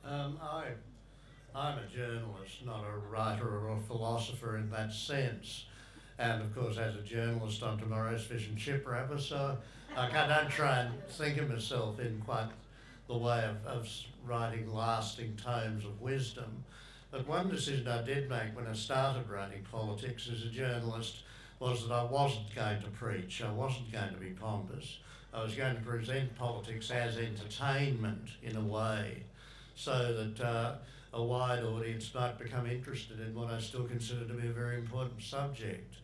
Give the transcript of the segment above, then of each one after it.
I'm a journalist, not a writer or a philosopher in that sense. And of course, as a journalist, I'm tomorrow's fish and chip wrapper, so I don't try and think of myself in quite the way of writing lasting tomes of wisdom. But one decision I did make when I started writing politics as a journalist was that I wasn't going to preach, I wasn't going to be pompous. I was going to present politics as entertainment in a way, so that a wide audience might become interested in what I still consider to be a very important subject.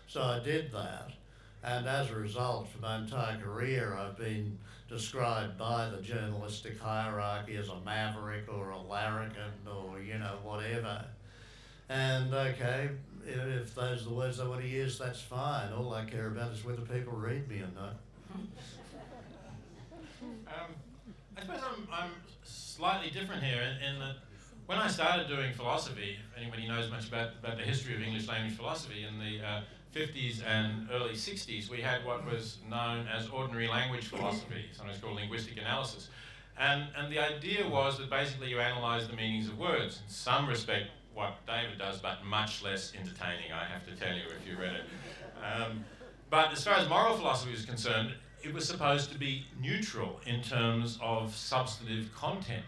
So I did that, and as a result, for my entire career, I've been described by the journalistic hierarchy as a maverick or a larrikin or, you know, whatever. And okay, if those are the words I want to use, that's fine. All I care about is whether people read me or not. I suppose I'm slightly different here in that when I started doing philosophy, if anybody knows much about the history of English language philosophy, in the 50s and early 60s, we had what was known as ordinary language philosophy, sometimes called linguistic analysis. And the idea was that basically you analyse the meanings of words. In some respect, what David does, but much less entertaining, I have to tell you, if you read it. But as far as moral philosophy is concerned, it was supposed to be neutral in terms of substantive content.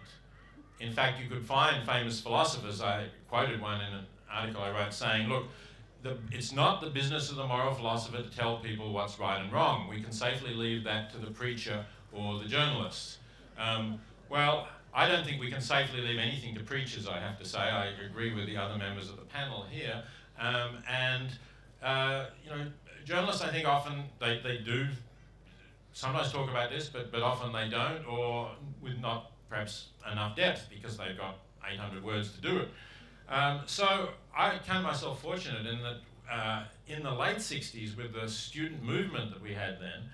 In fact, you could find famous philosophers, I quoted one in an article I wrote, saying, look, it's not the business of the moral philosopher to tell people what's right and wrong. We can safely leave that to the preacher or the journalist. Well, I don't think we can safely leave anything to preachers, I have to say. I agree with the other members of the panel here. You know, journalists, I think, often they do sometimes talk about this, but often they don't, or with not perhaps enough depth because they've got 800 words to do it. So I count myself fortunate in that in the late 60s, with the student movement that we had then,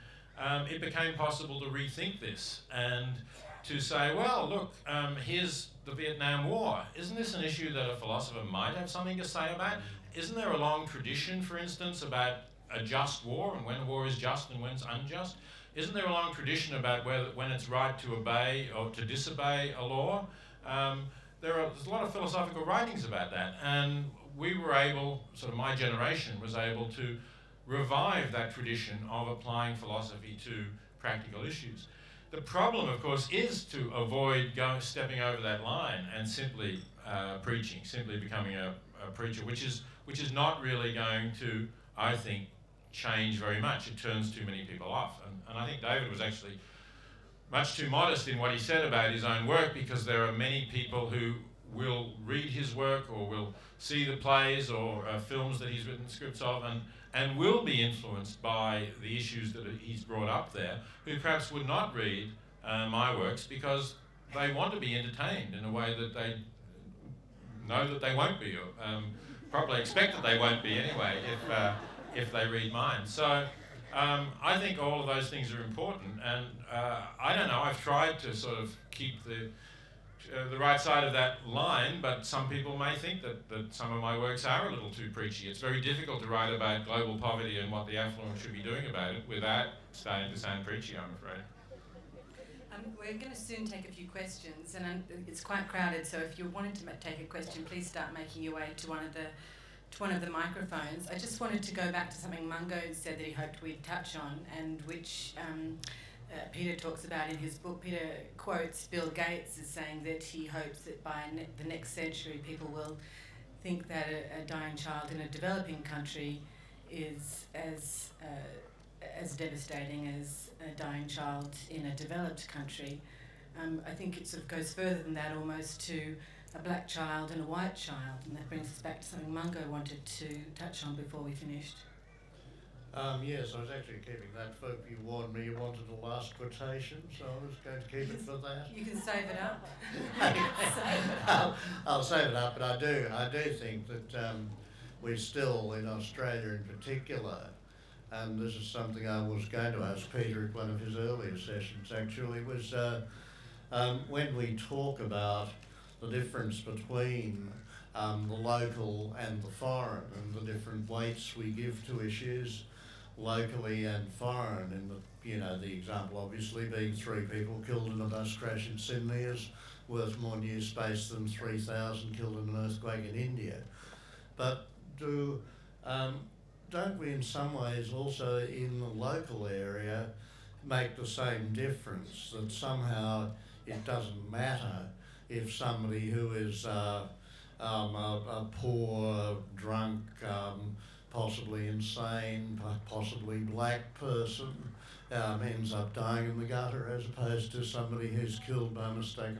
it became possible to rethink this and to say, well, look, here's the Vietnam War. Isn't this an issue that a philosopher might have something to say about? Isn't there a long tradition, for instance, about a just war and when a war is just and when it's unjust? Isn't there a long tradition about when it's right to obey or to disobey a law? There's a lot of philosophical writings about that, and we were able, sort of my generation was able to revive that tradition of applying philosophy to practical issues. The problem, of course, is to avoid stepping over that line and simply preaching, simply becoming a preacher, which is not really going to, I think, change very much. It turns too many people off. And I think David was actually much too modest in what he said about his own work, because there are many people who will read his work or will see the plays or films that he's written scripts of and will be influenced by the issues that he's brought up there, who perhaps would not read my works because they want to be entertained in a way that they know that they won't be, or probably expect that they won't be anyway if they read mine. So I think all of those things are important, and I don't know, I've tried to sort of keep the right side of that line, but some people may think that some of my works are a little too preachy. It's very difficult to write about global poverty and what the affluent should be doing about it without starting to sound preachy, I'm afraid. We're going to soon take a few questions, and it's quite crowded, so if you're wanting to take a question, please start making your way to one of the microphones. I just wanted to go back to something Mungo said that he hoped we'd touch on, and which Peter talks about in his book. Peter quotes Bill Gates as saying that he hopes that by the next century people will think that a dying child in a developing country is as devastating as a dying child in a developed country. I think it sort of goes further than that, almost to a black child and a white child, and that brings us back to something Mungo wanted to touch on before we finished. Yes, I was actually keeping that for you. Warned me you wanted a last quotation, so I was going to keep it for that. You can save it up. I'll save it up, but I do think that we still, in Australia in particular, and this is something I was going to ask Peter at one of his earlier sessions actually, was when we talk about the difference between the local and the foreign, and the different weights we give to issues locally and foreign, and the example obviously being 3 people killed in a bus crash in Sydney as worth more news space than 3,000 killed in an earthquake in India. But don't we in some ways also in the local area make the same difference, that somehow it doesn't matter if somebody who is a poor, drunk, possibly insane, possibly black person ends up dying in the gutter, as opposed to somebody who's killed by mistake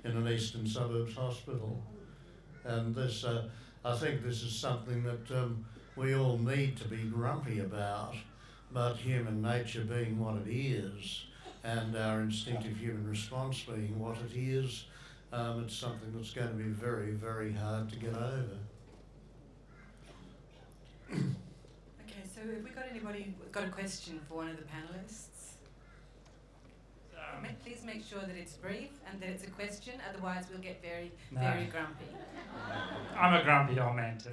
in an eastern suburbs hospital. And this, I think this is something that we all need to be grumpy about, but human nature being what it is, and our instinctive human response being what it is, it's something that's going to be very, very hard to get over. Okay, so have we got anybody got a question for one of the panellists? Please make sure that it's brief and that it's a question, otherwise we'll get very, very grumpy. I'm a grumpy old man too.